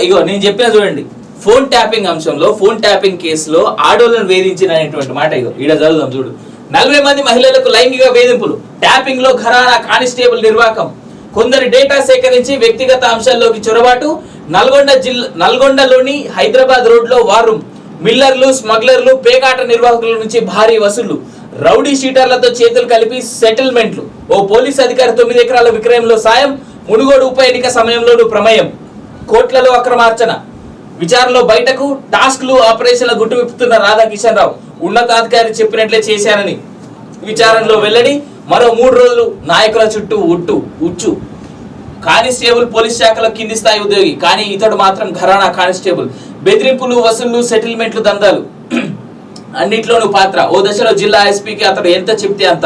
ఇగో నేను చెప్పిన చూడండి, ఫోన్ ట్యాపింగ్ అంశంలో, ఫోన్ ట్యాపింగ్ కేసులో ఆడోళ్లను వేధించిన అనేటువంటి మాట ఇగో ఈడ చదువుదాం చూడు. 40 మంది మహిళలకు లైంగిక వేధింపులు, ట్యాపింగ్ లో ఘరానా కానిస్టేబుల్ నిర్వాకం, కొందరి డేటా సేకరించి వ్యక్తిగత అంశాల్లోకి చొరబాటు, నల్గొండలోని హైదరాబాద్ రోడ్ లో వారు మిల్లర్లు, స్మగ్లర్లు, పేకాట నిర్వాహకుల నుంచి భారీ వసూళ్లు, రౌడీ షీటర్లతో చేతులు కలిపి సెటిల్మెంట్లు, ఓ పోలీస్ అధికారి 9 ఎకరాల విక్రయంలో సాయం, మునుగోడు ఉప ఎన్నిక సమయంలోనూ ప్రమేయం, కోట్లలో అక్రమార్చన, విచారణలో బయటకు, టాస్క్లు ఆపరేషన్ల గుట్టు విప్పుతున్న రాధాకిషన్ రావు, ఉన్నతాధికారి చెప్పినట్లే చేశానని విచారణలో వెల్లడి, మరో 3 రోజులు నాయకుల చుట్టూ ఉచ్చు, కానిస్టేబుల్ పోలీస్ శాఖలో కింది స్థాయి ఉద్యోగి కానీ ఇతడు మాత్రం ఘరానా కానిస్టేబుల్, బెదిరింపులు, వసూళ్లు, సెటిల్మెంట్లు, దందాలు అన్నిట్లోనూ పాత్ర, ఓ దశలో జిల్లా ఎస్పీకి అతడు ఎంత చెప్తే అంత,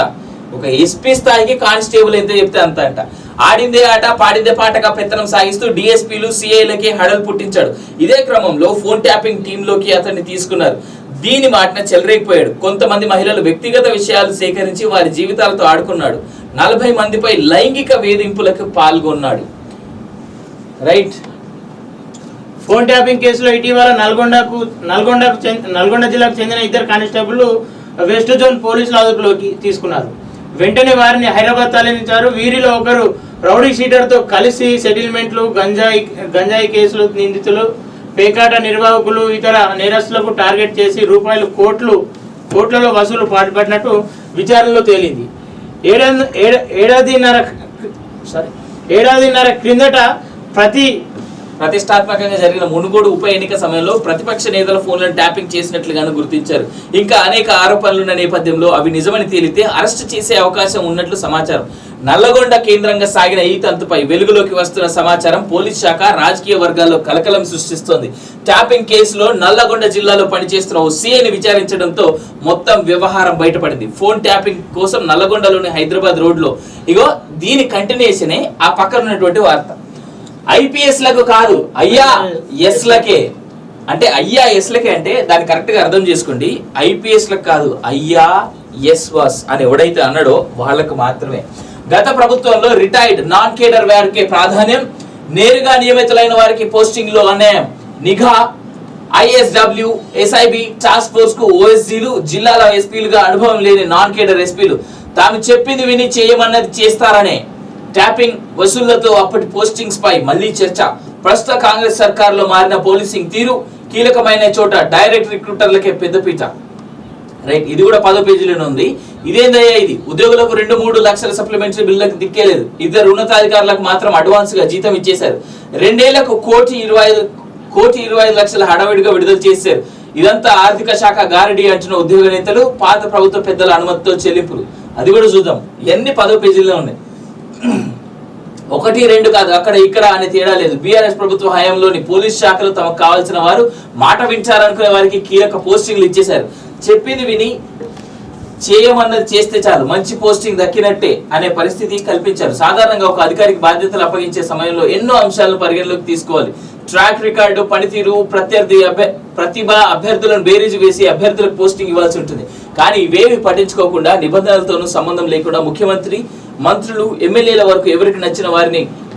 ఒక ఎస్పీ స్థాయికి కానిస్టేబుల్ ఎంత చెప్తే అంత అంట. ఆడిందే ఆట పాడిందే పాటగా పెత్తనం సాగిస్తూ డిఎస్పీలు, సిఐలకి హడలు పుట్టించాడు. ఇదే క్రమంలో ఫోన్ ట్యాపింగ్ టీంలోకి అతన్ని తీసుకున్నారు. దీని మాటన చెలరేగిపోయాడు. కొంతమంది మహిళలు వ్యక్తిగత విషయాలు సేకరించి వారి జీవితాలతో ఆడుకున్నాడు. 40 మందిపై లైంగిక వేధింపులకు పాల్గొన్నాడు. రైట్. ఫోన్ ట్యాపింగ్ కేసులో ఇటీవల నల్గొండ జిల్లాకు చెందిన 2 కానిస్టేబుల్ వెస్ట్ జోన్ పోలీసుల అదుపులోకి తీసుకున్నారు. వెంటనే వారిని హైదరాబాద్ తరలించారు. వీరిలో ఒకరు రౌడీ షీటర్తో కలిసి సెటిల్మెంట్లు, గంజాయి కేసులు నిందితులు, పేకాట నిర్వాహకులు, ఇతర నేరస్తులకు టార్గెట్ చేసి కోట్లలో వసూలు పాటుపడినట్టు విచారణలో తేలింది. ఏడాదిన్నర క్రిందట ప్రతిష్టాత్మకంగా జరిగిన మునుగోడు ఉప ఎన్నిక సమయంలో ప్రతిపక్ష నేతల ఫోన్లను ట్యాపింగ్ చేసినట్లుగాను గుర్తించారు. ఇంకా అనేక ఆరోపణలున్న నేపథ్యంలో అవి నిజమని తేలితే అరెస్టు చేసే అవకాశం ఉన్నట్లు సమాచారం. నల్లగొండ కేంద్రంగా సాగిన ఈ తంతుపై వెలుగులోకి వస్తున్న సమాచారం పోలీస్ శాఖ, రాజకీయ వర్గాల్లో కలకలం సృష్టిస్తోంది. ట్యాపింగ్ కేసులో నల్లగొండ జిల్లాలో పనిచేస్తున్న ఓ సీఐని విచారించడంతో మొత్తం వ్యవహారం బయటపడింది. ఫోన్ ట్యాపింగ్ కోసం నల్లగొండలోని హైదరాబాద్ రోడ్ లో ఇగో దీని కంటిన్యూషనే ఆ పక్కన ఉన్నటువంటి వార్త. ఐపీఎస్ లకు కాదు, ఐఆర్ఎస్లకే. అంటే ఐఆర్ఎస్లకే అంటే దాన్ని కరెక్ట్ గా అర్థం చేసుకోండి. ఐపీఎస్ లకు కాదు, ఐఆర్ఎస్వాస్ అని ఎవడైతే అన్నాడో వాళ్ళకు మాత్రమే. గత ప్రభుత్వంలో రిటైర్డ్, నాన్ కేడర్ వారికి ప్రాధాన్యం, నేరుగా నియమితులైన వారికి పోస్టింగ్ లో అన్యాయం, నిఘా, ఐఎస్డబ్ల్యూ, ఎస్ఐబి, టాస్క్ ఫోర్స్ కు ఓఎస్జీలు, జిల్లాల ఎస్పీలుగా అనుభవం లేని నాన్ కేడర్ ఎస్పీలు తాము చెప్పింది విని చేయమన్నది చేస్తారనే. ట్యాపింగ్ వసూళ్లతో అప్పటి పోస్టింగ్స్ పై మళ్లీ చర్చ. ప్రస్తుత కాంగ్రెస్ సర్కారులో మారిన పోలీసింగ్ తీరు, కీలకమైన చోట డైరెక్ట్ రిక్రూటర్లకే పెద్దపీట. రైట్, ఇది కూడా 10వ పేజీలోనే ఉంది. ఇదేందయ్యా ఇది? ఉద్యోగులకు 2-3 లక్షల సప్లిమెంటరీ బిల్లులకు దిక్కేలేదు. 2 ఉన్నతాధికారులకు మాత్రం అడ్వాన్స్ గా జీతం ఇచ్చేశారు. 2 ఏళ్లకు 1,25 లక్షల హడావిడిగా విడుదల చేశారు. ఇదంతా ఆర్థిక శాఖ గారడీ అంటున్న ఉద్యోగ నేతలు, పాత ప్రభుత్వ పెద్దల అనుమతితో చెల్లింపులు. అది కూడా చూద్దాం. ఇవన్నీ 10వ పేజీలో ఉన్నాయి. 1, 2 కాదు, అక్కడ ఇక్కడ అనే తేడా లేదు. బీఆర్ఎస్ ప్రభుత్వ హయాంలోని పోలీస్ శాఖలు తమకు కావాల్సిన వారు, మాట వింటారనుకునే వారికి కీలక పోస్టింగ్లు ఇచ్చేశారు. చెప్పింది విని చేయమన్నది చేస్తే చాలు, మంచి పోస్టింగ్ దక్కినట్టే అనే పరిస్థితి కల్పించారు. సాధారణంగా ఒక అధికారికి బాధ్యతలు అప్పగించే సమయంలో ఎన్నో అంశాలను పరిగణలోకి తీసుకోవాలి. ట్రాక్ రికార్డు, పనితీరు, ప్రతిభ, అభ్యర్థులను బేరీజు వేసి అభ్యర్థులకు పోస్టింగ్ ఇవ్వాల్సి ఉంటుంది. కానీ ఇవేవి పట్టించుకోకుండా, నిబంధనలతోనూ సంబంధం లేకుండా ముఖ్యమంత్రి, మంత్రులు, ఎమ్మెల్యేల వరకు ఎవరికి నచ్చిన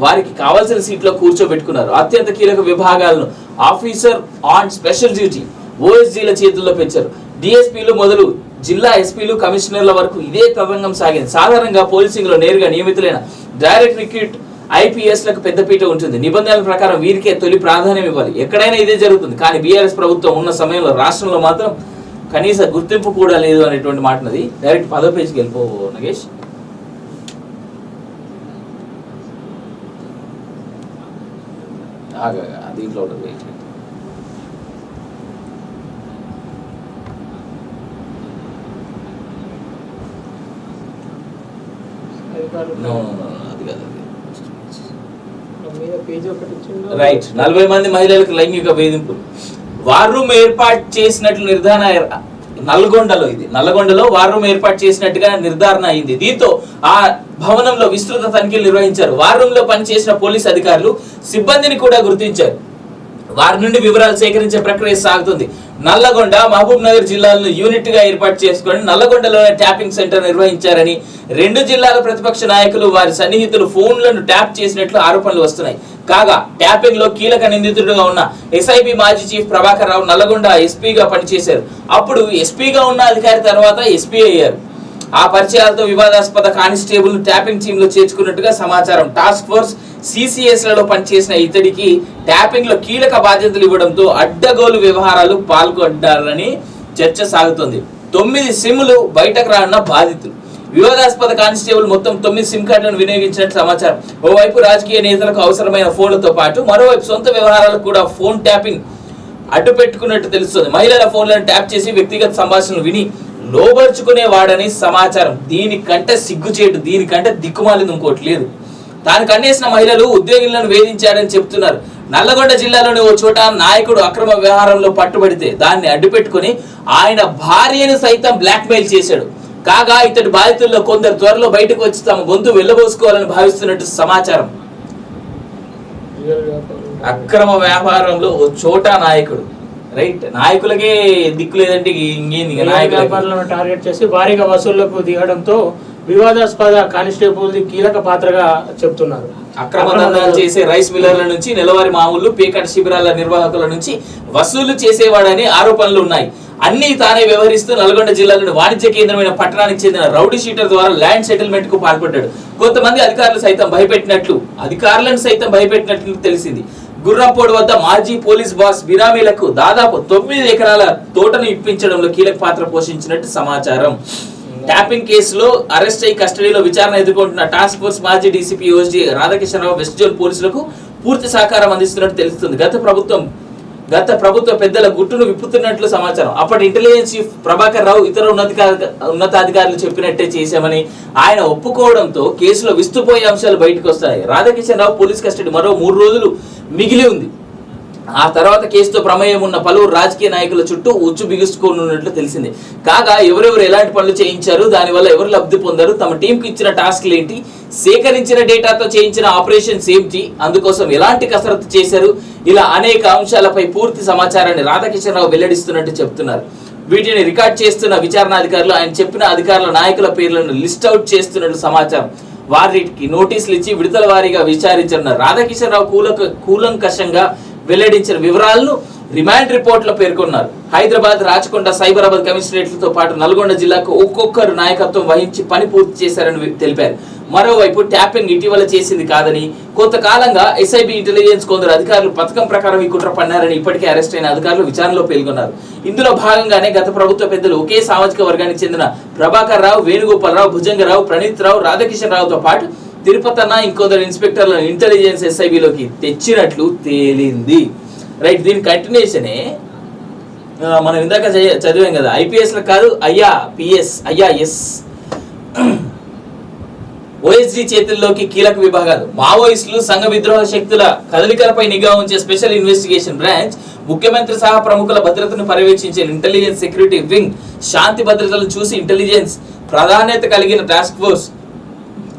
వారికి కావాల్సిన సీట్లో కూర్చోబెట్టుకున్నారు. అత్యంత కీలక విభాగాలను ఆఫీసర్ ఆన్ స్పెషల్ డ్యూటీ, ఓఎస్జీల చేతుల్లో పెంచారు. డిఎస్పీలు మొదలు జిల్లా ఎస్పీలు, కమిషనర్ల వరకు ఇదే తతంగం సాగింది. సాధారణంగా పోలీసింగ్ లో నేరుగా నియమితులైన డైరెక్ట్ రిక్రూట్ ఐపీఎస్ లకు పెద్దపీట ఉంటుంది. నిబంధనల ప్రకారం వీరికే తొలి ప్రాధాన్యం ఇవ్వాలి. ఎక్కడైనా ఇదే జరుగుతుంది. కానీ బీఆర్ఎస్ ప్రభుత్వం ఉన్న సమయంలో రాష్ట్రంలో మాత్రం కనీస గుర్తింపు కూడా లేదు అనేటువంటి మాటనది. డైరెక్ట్ 10వ పేజీకి వెళ్ళిపో నగేష్. దీంట్లో ఉంటుంది. రైట్, 40 మంది మహిళలకు లైంగిక వేధింపులు. వార్ రూమ్ ఏర్పాటు చేసినట్లు నిర్ధారణ. నల్లగొండలో వార్ రూమ్ ఏర్పాటు చేసినట్టుగా నిర్ధారణ అయింది. దీంతో ఆ భవనంలో విస్తృత తనిఖీలు నిర్వహించారు. వార్ రూమ్ లో పనిచేసిన పోలీస్ అధికారులు, సిబ్బందిని కూడా గుర్తించారు. వారి నుండి వివరాలు సేకరించే ప్రక్రియ సాగుతుంది. నల్లగొండ, మహబూబ్ నగర్ జిల్లాలను యూనిట్ గా ఏర్పాటు చేసుకుని నల్లగొండలోనే ట్యాపింగ్ సెంటర్ నిర్వహించారని 2 జిల్లాల ప్రతిపక్ష నాయకులు వారి సన్నిహితులు ఫోన్లను ట్యాప్ చేసినట్లు ఆరోపణలు వస్తున్నాయి. కాగా ట్యాపింగ్ లో కీలక నిందితుడిగా ఉన్న ఎస్ఐబి మాజీ చీఫ్ ప్రభాకర్ రావు నల్లగొండ ఎస్పీగా పనిచేశారు. అప్పుడు ఎస్పీగా ఉన్న అధికారి తర్వాత ఎస్పీ అయ్యారు. ఆ పరిచయాలతో వివాదాస్పద కానిస్టేబుల్ ట్యాపింగ్ టీమ్ లో చేర్చుకున్నట్టుగా సమాచారం. టాస్క్ ఫోర్స్ సిసిఎస్ లలో పనిచేసిన ఇతడికి ట్యాపింగ్ లో కీలక బాధ్యతలు ఇవ్వడంతో అడ్డగోలు వ్యవహారాలు పాల్గొంటారని చర్చ సాగుతుంది. 9 సిమ్లు బయటకు రానున్న బాధితులు. వివాదాస్పద కానిస్టేబుల్ మొత్తం 9 సిమ్ కార్డులను వినియోగించినట్టు సమాచారం. ఓవైపు రాజకీయ నేతలకు అవసరమైన ఫోన్లతో పాటు మరోవైపు సొంత వ్యవహారాలకు కూడా ఫోన్ ట్యాపింగ్ అడ్డు పెట్టుకున్నట్టు తెలుస్తుంది. మహిళల ఫోన్లను ట్యాప్ చేసి వ్యక్తిగత సంభాషణలు విని లోబర్చుకునేవాడని సమాచారం. దీనికంటే సిగ్గుచేటు, దీనికంటే దిక్కుమాలింది ఇంకోటి లేదు. తాను కన్నేసిన మహిళలు ఉద్యోగులను వేధించారని చెప్తున్నారు. నల్లగొండ జిల్లాలోని ఓ చోట నాయకుడు అక్రమ వ్యవహారంలో పట్టుబడితే దాన్ని అడ్డుపెట్టుకుని ఆయన భార్యను సైతం బ్లాక్మెయిల్ చేశాడు. కాగా ఇతడి బాధితుల్లో కొందరు త్వరలో బయటకు వచ్చి తమ గొంతు వెళ్ళబోసుకోవాలని భావిస్తున్నట్టు సమాచారం. అక్రమ వ్యాపారంలో ఓ చోట నాయకుడు, రైట్, నాయకులకే దిక్కు లేదంటే ఇంకేంది వ్యాపారులను టార్గెట్ చేసి భారీగా వసూళ్లకు దిగడంతో వివాదాస్పద కానిస్టేబుల్ కీలక పాత్రగా చెప్తున్నారు. అక్రమ దందాలు చేసే రైస్ మిల్లర్ల నుంచి నెలవారీ మామూలు పేకట శిబిరాల నిర్వాహకుల నుంచి వసూలు చేసేవాడని ఆరోపణలు ఉన్నాయి. అన్ని తానే వ్యవహరిస్తూ నల్గొండ జిల్లాలోని వాణిజ్య కేంద్రమైన పట్టణానికి చెందిన రౌడీ షీటర్ ద్వారా ల్యాండ్ సెటిల్మెంట్ కు పాల్పడ్డాడు. కొంతమంది అధికారులను సైతం భయపెట్టినట్లు తెలిసింది. గుర్రంపోడు వద్ద మాజీ పోలీస్ బాస్ బినామీలకు దాదాపు 9 ఎకరాల తోటను ఇప్పించడంలో కీలక పాత్ర పోషించినట్టు సమాచారం. ట్యాపింగ్ కేసులో అరెస్ట్ అయి కస్టడీలో విచారణ ఎదుర్కొంటున్న టాస్క్ ఫోర్స్ మాజీ డీసీపీ ఓఎస్డీ రాధాకిషన్ రావు వెస్ట్ జోన్ పోలీసులకు పూర్తి సహకారం అందిస్తున్నట్టు తెలుస్తుంది. గత ప్రభుత్వ పెద్దల గుట్టును విప్పుతున్నట్లు సమాచారం. అప్పటి ఇంటెలిజెన్స్ చీఫ్ ప్రభాకర్ రావు ఇతర ఉన్నతాధికారులు చెప్పినట్టే చేశామని ఆయన ఒప్పుకోవడంతో కేసులో విస్తుపోయే అంశాలు బయటకు వస్తాయి. రాధాకిషన్ రావు పోలీస్ కస్టడీ మరో 3 రోజులు మిగిలి ఉంది. ఆ తర్వాత కేసుతో ప్రమేయం ఉన్న పలువురు రాజకీయ నాయకుల చుట్టూ ఉచ్చు బిగుసుకోనున్నట్లు తెలిసింది. కాగా ఎవరెవరు ఎలాంటి పనులు చేయించారు, దానివల్ల ఎవరు లబ్ధి పొందారు, తమ టీంకి ఇచ్చిన టాస్క్లు ఏంటి, సేకరించిన డేటాతో చేయించిన ఆపరేషన్స్ ఏంటి, అందుకోసం ఎలాంటి కసరత్తు చేశారు, ఇలా అనేక అంశాలపై పూర్తి సమాచారాన్ని రాధాకిషన్ రావు వెల్లడిస్తున్నట్టు చెప్తున్నారు. వీటిని రికార్డ్ చేస్తున్న విచారణాధికారులు ఆయన చెప్పిన అధికారుల నాయకుల పేర్లను లిస్ట్ అవుట్ చేస్తున్నట్లు సమాచారం. వారికి నోటీసులు ఇచ్చి విడతల వారీగా విచారించనున్నారు. రాధాకిషన్ రావు కూలంకషంగా వెల్లడించిన వివరాలను రిమాండ్ రిపోర్ట్లో పేర్కొన్నారు. హైదరాబాద్, రాచకొండ, సైబరాబాద్ కమిషనరేట్లతో పాటు నల్గొండ జిల్లాకు ఒక్కొక్కరు నాయకత్వం వహించి పని పూర్తి చేశారని తెలిపారు. మరోవైపు ట్యాపింగ్ ఇటీవల చేసింది కాదని, కొంతకాలంగా ఎస్ఐబి ఇంటెలిజెన్స్ కొందరు అధికారులు పథకం ప్రకారం ఈ కుట్ర పన్నారని ఇప్పటికే అరెస్ట్ అయిన అధికారులు విచారణలో పేర్కొన్నారు. ఇందులో భాగంగానే గత ప్రభుత్వ పెద్దలు ఒకే సామాజిక వర్గానికి చెందిన ప్రభాకర్ రావు, వేణుగోపాల్ రావు, భుజంగరావు, ప్రణీత్ రావు, రాధాకిషన్ రావుతో పాటు తిరుపతన్న ఇంకొందరు ఇన్స్పెక్టర్లను ఇంటెలిజెన్స్ ఎస్ఐబిలోకి తెచ్చినట్లు తేలింది. రైట్, దీని కంటిన్యూషనే మనం ఇందాక చదివాం కదా, ఐపీఎస్ కాదు పిఎస్ ఐఆర్ఎస్. ఓఎస్డీ చేతుల్లోకి కీలక విభాగాలు. మావోయిస్టులు, సంఘ విద్రోహ శక్తుల కదలికలపై నిఘా ఉంచే స్పెషల్ ఇన్వెస్టిగేషన్ బ్రాంచ్, ముఖ్యమంత్రి సహా ప్రముఖుల భద్రతను పర్యవేక్షించే ఇంటెలిజెన్స్ సెక్యూరిటీ వింగ్, శాంతి భద్రతలను చూసి ఇంటెలిజెన్స్ ప్రాధాన్యత కలిగిన టాస్క్ ఫోర్స్,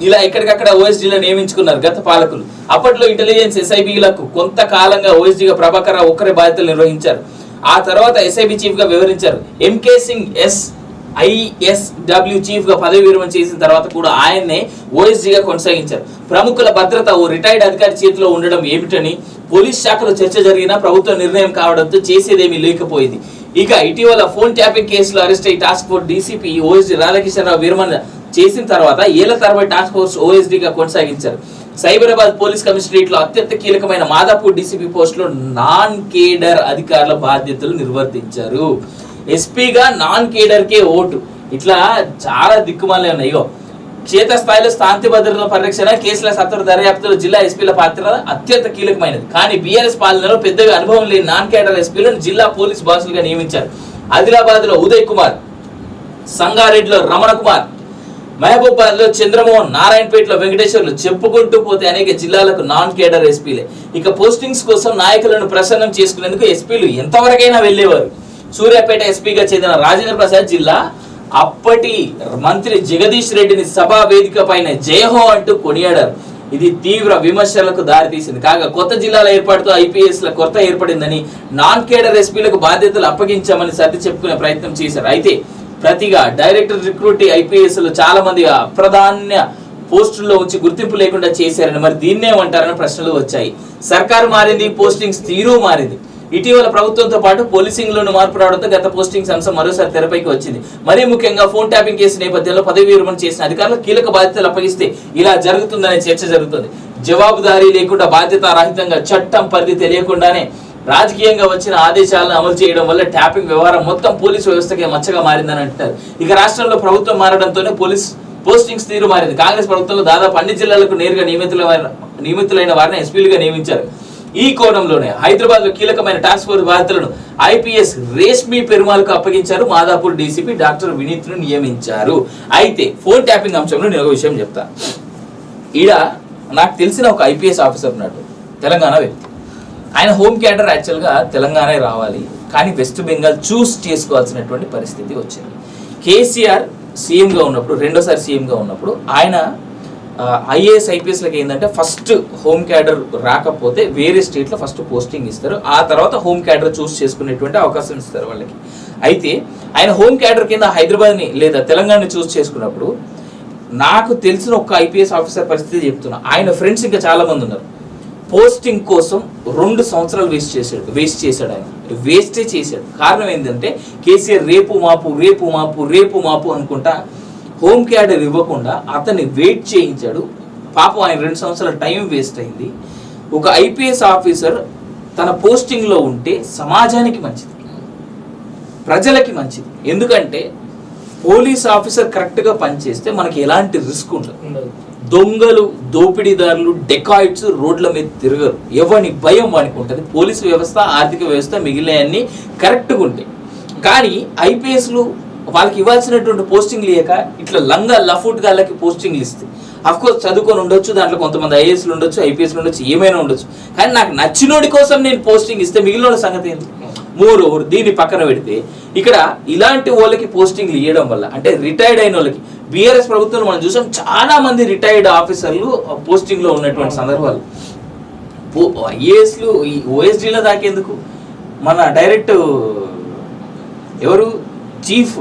ఇలా ఎక్కడికక్కడ ఓఎస్డీలో నియమించుకున్నారు గత పాలకులు. అప్పట్లో ఇంటెలిజెన్స్ ఎస్ఐబిలకు కొంతకాలంగా ఓఎస్డీగా ప్రభాకర్ రావు ఒక్కరే బాధ్యతలు నిర్వహించారు. ఆ తర్వాత ఎస్ఐబి చీఫ్ గా వివరించారు. ఎంకే సింగ్ ఐఎస్డబ్ల్యూ చీఫ్ గా పదవి విరమణ చేసిన తర్వాత కూడా ఆయన్నే ఓఎస్డీగా కొనసాగించారు. ప్రముఖుల భద్రత ఓ రిటైర్డ్ అధికారి చేతిలో ఉండడం ఏమిటని పోలీస్ శాఖలో చర్చ జరిగినా ప్రభుత్వ నిర్ణయం కావడంతో చేసేదేమీ లేకపోయింది. ఇక ఇటీవల ఫోన్ ట్యాపింగ్ కేసులో అరెస్ట్ అయ్యి task force DCP OSD Radhakishan Rao విరమణ చేసిన తర్వాత ఏళ్ల తరబడి టాస్క్ ఫోర్స్ ఓఎస్డీగా కొనసాగించారు. సైబరాబాద్ పోలీస్ కమిషనరేట్ లో అత్యంత కీలకమైన మాదాపూర్ డీసీపీ పోస్ట్ లో నాన్ కేడర్ అధికారుల బాధ్యతలు నిర్వర్తించారు. ఎస్పీగా నాన్ కేడర్ కే ఓటు, ఇట్లా చాలా దిక్కుమాలే ఉన్నాయి. క్షేత్రస్థాయిలో శాంతి భద్రతల పరిరక్షణ, కేసుల సత్వర దర్యాప్తులో జిల్లా ఎస్పీల పాత్ర అత్యంత కీలకమైనది. కానీ బీఆర్ఎస్ పాలనలో పెద్దగా అనుభవం లేని నాన్ కేడర్ ఎస్పీలను జిల్లా పోలీస్ బాసులుగా నియమించారు. ఆదిలాబాద్ లో ఉదయ్ కుమార్, సంగారెడ్డిలో రమణ కుమార్, మహబూబాబాద్ లో చంద్రమోహన్, నారాయణపేటలో వెంకటేశ్వర్లు, చెప్పుకుంటూ పోతే అనేక జిల్లాలకు నాన్ కేడర్ ఎస్పీలే. ఇక పోస్టింగ్స్ కోసం నాయకులను ప్రసన్నం చేసుకునేందుకు ఎస్పీలు ఎంతవరకైనా వెళ్లేవారు. సూర్యాపేట ఎస్పీగా చెందిన రాజేంద్ర ప్రసాద్ జిల్లా అప్పటి మంత్రి జగదీష్ రెడ్డిని సభా వేదిక పైన జయహో అంటూ కొనియాడారు. ఇది తీవ్ర విమర్శలకు దారితీసింది. కాగా కొత్త జిల్లాల ఏర్పాటుతో ఐపీఎస్ల కొరత ఏర్పడిందని, నాన్ కేడర్ ఎస్పీలకు బాధ్యతలు అప్పగించామని సర్ది చెప్పుకునే ప్రయత్నం చేశారు. అయితే ప్రతిగా డైరెక్టర్ రిక్రూట్ ఐపీఎస్లు చాలా మంది అప్రధాన్య పోస్టుల్లో ఉంచి గుర్తింపు లేకుండా చేశారని, మరి దీన్నేమంటారని ప్రశ్నలు వచ్చాయి. సర్కారు మారింది, పోస్టింగ్స్ తీరు మారింది. ఇటీవల ప్రభుత్వంతో పాటు పోలీసింగ్ లోను మార్పు రావడంతో గత పోస్టింగ్స్ అంశం మరోసారి తెరపైకి వచ్చింది. మరీ ముఖ్యంగా ఫోన్ ట్యాపింగ్ కేసు నేపథ్యంలో పదవి విరమణ చేసిన అధికారులకు కీలక బాధ్యతలు అప్పగిస్తే ఇలా జరుగుతుందనే చర్చ జరుగుతుంది. జవాబుదారీ లేకుండా బాధ్యతారహితంగా చట్టం పరిధి తెలియకుండానే రాజకీయంగా వచ్చిన ఆదేశాలను అమలు చేయడం వల్ల ట్యాపింగ్ వ్యవహారం మొత్తం పోలీసు వ్యవస్థకే మచ్చగా మారిందని అంటారు. ఇక రాష్ట్రంలో ప్రభుత్వం మారడంతోనే పోస్టింగ్స్ తీరు మారింది. కాంగ్రెస్ ప్రభుత్వంలో దాదాపు అన్ని జిల్లాలకు నేరుగా నియమితులైన వారిని ఎస్పీలుగా నియమించారు. ఈ కోణంలోనే హైదరాబాద్ లో కీలకమైన టాస్క్ ఫోర్స్ బాధ్యతలను ఐపీఎస్ రేష్మి పెరుమాల్కు అప్పగించారు. మాదాపూర్ డీసీపీ డాక్టర్ వినీత్ ను నియమించారు. అయితే ఫోన్ ట్యాపింగ్ అంశంలో నేను ఒక విషయం చెప్తా. ఈడ నాకు తెలిసిన ఒక ఐపీఎస్ ఆఫీసర్ ఉన్నాడు, తెలంగాణ వ్యక్తి. ఆయన హోమ్ క్యాడర్ యాక్చువల్గా తెలంగాణే రావాలి, కానీ వెస్ట్ బెంగాల్ చూస్ చేసుకోవాల్సినటువంటి పరిస్థితి వచ్చింది. కేసీఆర్ సీఎంగా ఉన్నప్పుడు, రెండోసారి సీఎంగా ఉన్నప్పుడు ఆయన ఐఏఎస్ ఐపీఎస్లకి ఏంటంటే ఫస్ట్ హోమ్ క్యాడర్ రాకపోతే వేరే స్టేట్లో ఫస్ట్ పోస్టింగ్ ఇస్తారు, ఆ తర్వాత హోమ్ క్యాడర్ చూస్ చేసుకునేటువంటి అవకాశం ఇస్తారు వాళ్ళకి. అయితే ఆయన హోమ్ క్యాడర్ కింద హైదరాబాద్ని లేదా తెలంగాణని చూస్ చేసుకున్నప్పుడు నాకు తెలిసిన ఒక ఐపీఎస్ ఆఫీసర్ పరిస్థితి చెప్తున్నా. ఆయన ఫ్రెండ్స్ ఇంకా చాలా మంది ఉన్నారు. పోస్టింగ్ కోసం 2 సంవత్సరాలు వేస్ట్ చేశాడు ఆయన. వేస్టే చేశాడు. కారణం ఏంటంటే కేసీఆర్ రేపు మాపు అనుకుంటా హోమ్ క్యాడర్ ఇవ్వకుండా అతన్ని వెయిట్ చేయించాడు. పాపం ఆయన 2 సంవత్సరాల టైం వేస్ట్ అయింది. ఒక ఐపీఎస్ ఆఫీసర్ తన పోస్టింగ్లో ఉంటే సమాజానికి మంచిది, ప్రజలకి మంచిది. ఎందుకంటే పోలీస్ ఆఫీసర్ కరెక్ట్గా పనిచేస్తే మనకి ఎలాంటి రిస్క్ ఉండదు. దొంగలు, దోపిడీదారులు, డెకాయిట్స్ రోడ్ల మీద తిరగరు. ఎవరి భయం వానికి ఉంటుంది. పోలీసు వ్యవస్థ, ఆర్థిక వ్యవస్థ మిగిలినవన్నీ కరెక్ట్గా ఉంటాయి. కానీ ఐపీఎస్లు వాళ్ళకి ఇవ్వాల్సినటువంటి పోస్టింగ్ లేక ఇట్లా లఫూట్ గాళ్ళకి పోస్టింగ్లు ఇస్తే, అఫ్కోర్స్ చదువుకొని ఉండొచ్చు, దాంట్లో కొంతమంది ఐఏఎస్లు ఉండొచ్చు, ఐపీఎస్లు ఉండొచ్చు, ఏమైనా ఉండొచ్చు. కానీ నాకు నచ్చినోడి కోసం నేను పోస్టింగ్ ఇస్తే మిగిలిన సంగతి ఏంటి? మోరోవర్ దీన్ని పక్కన పెడితే ఇక్కడ ఇలాంటి వాళ్ళకి పోస్టింగ్లు ఇవ్వడం వల్ల, అంటే రిటైర్డ్ అయిన వాళ్ళకి, బీఆర్ఎస్ ప్రభుత్వంలో మనం చూసాం చాలా మంది రిటైర్డ్ ఆఫీసర్లు పోస్టింగ్లో ఉన్నటువంటి సందర్భాలు. ఐఏఎస్లు ఈ ఓఎస్డీలో దాకేందుకు మన డైరెక్ట్ ఎవరు చీఫ్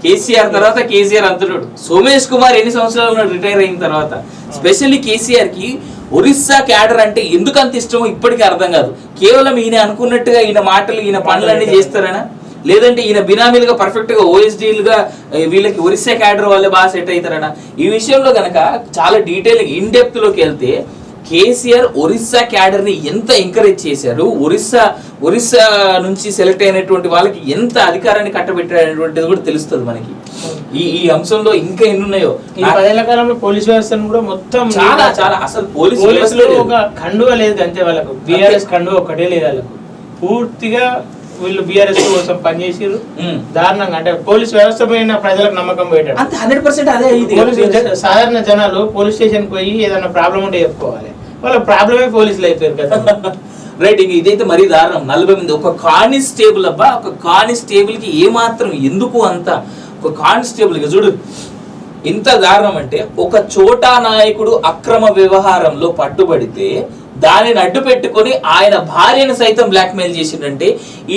కేసీఆర్ తర్వాత కేసీఆర్ అంటున్నాడు. సోమేష్ కుమార్ ఎన్ని సంవత్సరాలు ఉన్నాడు రిటైర్ అయిన తర్వాత? స్పెషల్లీ కేసీఆర్ కి ఒరిస్సా క్యాడర్ అంటే ఎందుకు అంత ఇష్టమో ఇప్పటికీ అర్థం కాదు. కేవలం ఈయన అనుకున్నట్టుగా ఈయన మాటలు, ఈయన పనులన్నీ చేస్తారనా, లేదంటే ఈయన బినామీలుగా పర్ఫెక్ట్ గా ఓఎస్డీలుగా వీళ్ళకి ఒరిస్సా క్యాడర్ వాళ్ళే బాగా సెట్ అవుతారనా? ఈ విషయంలో గనక చాలా డీటెయిల్ ఇన్ డెప్త్ లోకి వెళ్తే కేసీఆర్ ఒరిస్సా క్యాడర్ ని ఎంత ఎంకరేజ్ చేశారు, ఒరిస్సా నుంచి సెలెక్ట్ అయినటువంటి వాళ్ళకి ఎంత అధికారాన్ని కట్టబెట్టారనేటువంటిది కూడా తెలుస్తుంది మనకి. ఈ అంశంలో ఇంకా ఎన్ని ఉన్నాయో. ఈ 10 ఏళ్ల కాలంలో పోలీస్ వ్యవస్థను కూడా మొత్తం చాలా అసలు పోలీసులు ఒక కండువ లేదు అంతే. వాళ్ళకు బీఆర్ఎస్ కండువ ఒకటే లేదు. వాళ్ళకు పూర్తిగా వీళ్ళు బీఆర్ఎస్ కోసం పనిచేసారు దారుణంగా. అంటే పోలీస్ వ్యవస్థ పైన ప్రజలకు నమ్మకం పోయేటారు. 100% అదే. సాధారణ జనాలు పోలీస్ స్టేషన్ పోయి ఏదైనా ప్రాబ్లం ఉంటే చెప్పుకోవాలి, వాళ్ళ ప్రాబ్లమే పోలీసులు అయిపోయారు కదా. రైట్. ఇదైతే మరీ దారుణం. 40 మంది ఒక కానిస్టేబుల్ అబ్బా, ఒక కానిస్టేబుల్ కి ఏమాత్రం ఎందుకు అంత, ఒక కానిస్టేబుల్ కి చూడు ఇంత దారుణం అంటే, ఒక చోటా నాయకుడు అక్రమ వ్యవహారంలో పట్టుబడితే దానిని అడ్డు పెట్టుకొని ఆయన భార్యను సైతం బ్లాక్మెయిల్ చేసిందంటే,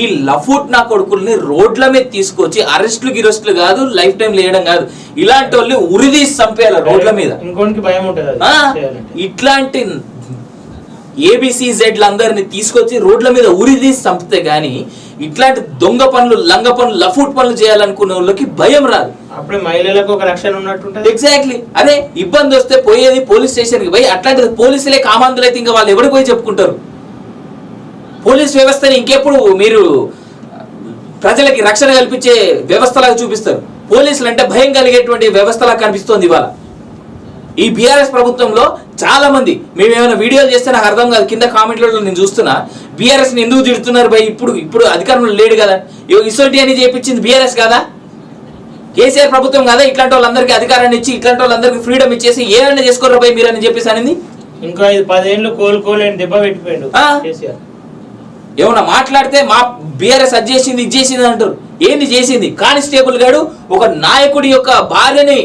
ఈ లఫూట్ నా కొడుకుల్ని రోడ్ల మీద తీసుకొచ్చి అరెస్టులు కాదు, లైఫ్ టైం లేయడం కాదు, ఇలాంటి వాళ్ళని ఉరిదీసి చంపేయాలి రోడ్ల మీద. ఇంకోటికి భయం ఉంటుంది. ఇట్లాంటి ఏబిసిజెడ్లందరినీ తీసుకొచ్చి రోడ్ల మీద ఉరిదీసి చంపితే గానీ ఇట్లాంటి దొంగ పనులు, లంగ పనులు, లఫూట్ పనులు చేయాలనుకునే వాళ్ళకి భయం రాదు. అప్పుడు మహిళలకు ఒక రక్షణ ఉన్నట్టుంటది. ఎగ్జాక్ట్లీ. అదే ఇబ్బంది వస్తే పోయేది పోలీస్ స్టేషన్ కి పోయి, అట్లాంటిది పోలీసులే కామాంధులు అయితే ఇంకా వాళ్ళు ఎవరికి పోయి చెప్పుకుంటారు? పోలీస్ వ్యవస్థని ఇంకెప్పుడు మీరు ప్రజలకి రక్షణ కల్పించే వ్యవస్థలాగా చూపిస్తారు? పోలీసులు అంటే భయం కలిగేటువంటి వ్యవస్థలాగా కనిపిస్తోంది ఇవాళ ఈ బీఆర్ఎస్ ప్రభుత్వంలో. చాలా మంది మేము ఏమైనా వీడియోలు చేస్తే నాకు అర్థం కాదు, కింద కామెంట్లలో నేను చూస్తున్నా, బీఆర్ఎస్ ని ఎందుకు తిడుతున్నారు భయ్, ఇప్పుడు అధికారంలో లేడు కదా, ఇసోటి అని చేపించింది బీఆర్ఎస్ కదా, కేసీఆర్ ప్రభుత్వం కదా, ఇట్లాంటి వాళ్ళందరికీ అధికారాన్ని ఇచ్చి ఇట్లాంటి వాళ్ళందరికీ ఫ్రీడమ్ ఇచ్చేసి ఏమైనా చేసుకోరు భయ్ మీరు అని చెప్పేసి అనేది. ఇంకా 10 ఏళ్ళు కోలుకోలేని దెబ్బ పెట్టిపోయాడు కేసీఆర్. ఏమన్నా మాట్లాడితే మా బీఆర్ఎస్ అది చేసింది ఇది చేసింది అంటారు. ఏంది చేసింది? కానిస్టేబుల్ గాడు ఒక నాయకుడి యొక్క భార్యని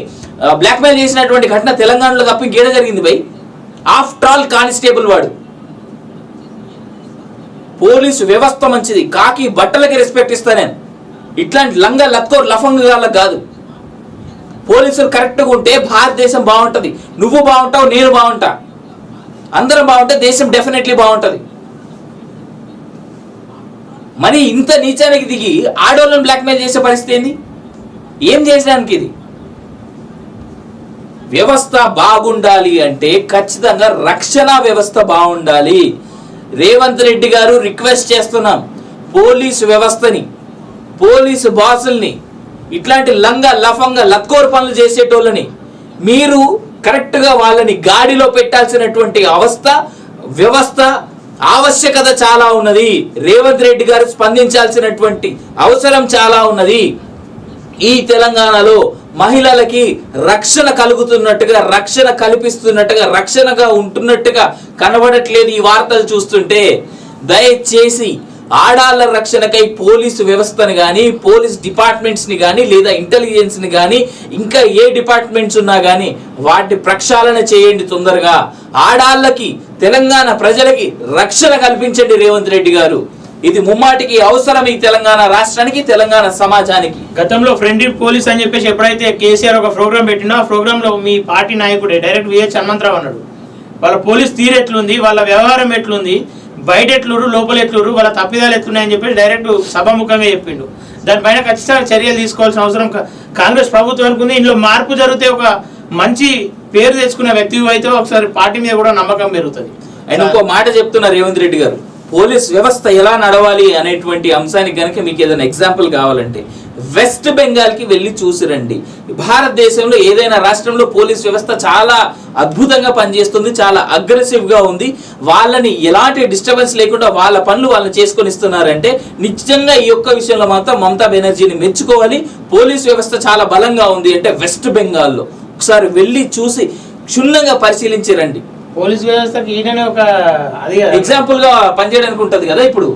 బ్లాక్మెయిల్ చేసినటువంటి ఘటన తెలంగాణలో తప్ప ఇంకేదో జరిగింది భయ్? ఆఫ్టర్ ఆల్ కానిస్టేబుల్ వాడు. పోలీసు వ్యవస్థ మంచిది, కాకి బట్టలకి రెస్పెక్ట్ ఇస్తా నేను. ఇట్లాంటి లంగా లత్కోర్ లఫంగాలకు కాదు. పోలీసులు కరెక్ట్గా ఉంటే భారతదేశం బాగుంటుంది. నువ్వు బాగుంటావు, నేను బాగుంటా, అందరం బాగుంటే దేశం డెఫినెట్లీ బాగుంటుంది. మరి ఇంత నీచానికి దిగి ఆడోళ్ళని బ్లాక్మెయిల్ చేసే పరిస్థితి ఏంది? ఏం చేసడానికి ఇది? వ్యవస్థ బాగుండాలి అంటే ఖచ్చితంగా రక్షణ వ్యవస్థ బాగుండాలి. రేవంత్ రెడ్డి గారు రిక్వెస్ట్ చేస్తున్నాం, పోలీసు వ్యవస్థని, పోలీసు బాసుల్ని, ఇట్లాంటి లంగా లఫంగా లత్కోర్ పనులు చేసేటోళ్ళని మీరు కరెక్ట్గా వాళ్ళని గాడిలో పెట్టాల్సినటువంటి వ్యవస్థ ఆవశ్యకత చాలా ఉన్నది. రేవంత్ రెడ్డి గారు స్పందించాల్సినటువంటి అవసరం చాలా ఉన్నది. ఈ తెలంగాణలో మహిళలకి రక్షణ కలుగుతున్నట్టుగా, రక్షణ కల్పిస్తున్నట్టుగా, రక్షణగా ఉంటున్నట్టుగా కనబడట్లేదు ఈ వార్తలు చూస్తుంటే. దయచేసి ఆడాళ్ళ రక్షణకై పోలీసు వ్యవస్థను కానీ, పోలీస్ డిపార్ట్మెంట్స్ని కానీ, లేదా ఇంటెలిజెన్స్ని కానీ, ఇంకా ఏ డిపార్ట్మెంట్స్ ఉన్నా కానీ వాటి ప్రక్షాళన చేయండి తొందరగా. ఆడాళ్ళకి, తెలంగాణ ప్రజలకి రక్షణ కల్పించండి రేవంత్ రెడ్డి గారు. ఇది ముమ్మాటికి అవసరం ఈ తెలంగాణ రాష్ట్రానికి, తెలంగాణ సమాజానికి. గతంలో ఫ్రెండ్లీ పోలీస్ అని చెప్పేసి ఎప్పుడైతే కేసీఆర్ ఒక ప్రోగ్రామ్ పెట్టినా, ఆ ప్రోగ్రామ్ లో మీ పార్టీ నాయకుడే డైరెక్ట్ విహెచ్ హనుమంతరావు అన్నాడు, వాళ్ళ పోలీస్ తీరు ఎట్లుంది, వాళ్ళ వ్యవహారం ఎట్లుంది, బయట ఎట్లురు, లోపల ఎట్లురు, వాళ్ళ తప్పిదాలు ఎట్లున్నాయని చెప్పి డైరెక్ట్ సభాముఖంగా చెప్పిండు. దానిపైన ఖచ్చితంగా చర్యలు తీసుకోవాల్సిన అవసరం కాంగ్రెస్ ప్రభుత్వానికి ఉంది. ఇందులో మార్పు జరిగితే ఒక మంచి పేరు తెచ్చుకున్న వ్యక్తి అయితే ఒకసారి పార్టీ మీద కూడా నమ్మకం పెరుగుతుంది. ఆయన ఇంకో మాట చెప్తున్నారు రేవంత్ రెడ్డి గారు, పోలీస్ వ్యవస్థ ఎలా నడవాలి అనేటువంటి అంశానికి కనుక మీకు ఏదైనా ఎగ్జాంపుల్ కావాలంటే వెస్ట్ బెంగాల్కి వెళ్ళి చూసిరండి. భారతదేశంలో ఏదైనా రాష్ట్రంలో పోలీస్ వ్యవస్థ చాలా అద్భుతంగా పనిచేస్తుంది, చాలా అగ్రెసివ్గా ఉంది. వాళ్ళని ఎలాంటి డిస్టర్బెన్స్ లేకుండా వాళ్ళ పనులు వాళ్ళని చేసుకొని ఇస్తున్నారంటే నిజంగా ఈ యొక్క విషయంలో మాత్రం మమతా బెనర్జీని మెచ్చుకోవాలి. పోలీస్ వ్యవస్థ చాలా బలంగా ఉంది అంటే వెస్ట్ బెంగాల్లో ఒకసారి వెళ్ళి చూసి క్షుణ్ణంగా పరిశీలించి రండి. పోలీస్ వ్యవస్థకి ఈయననే ఒక ఎగ్జాంపుల్ గా పనిచేయడానికి ఉంటది కదా ఇప్పుడు.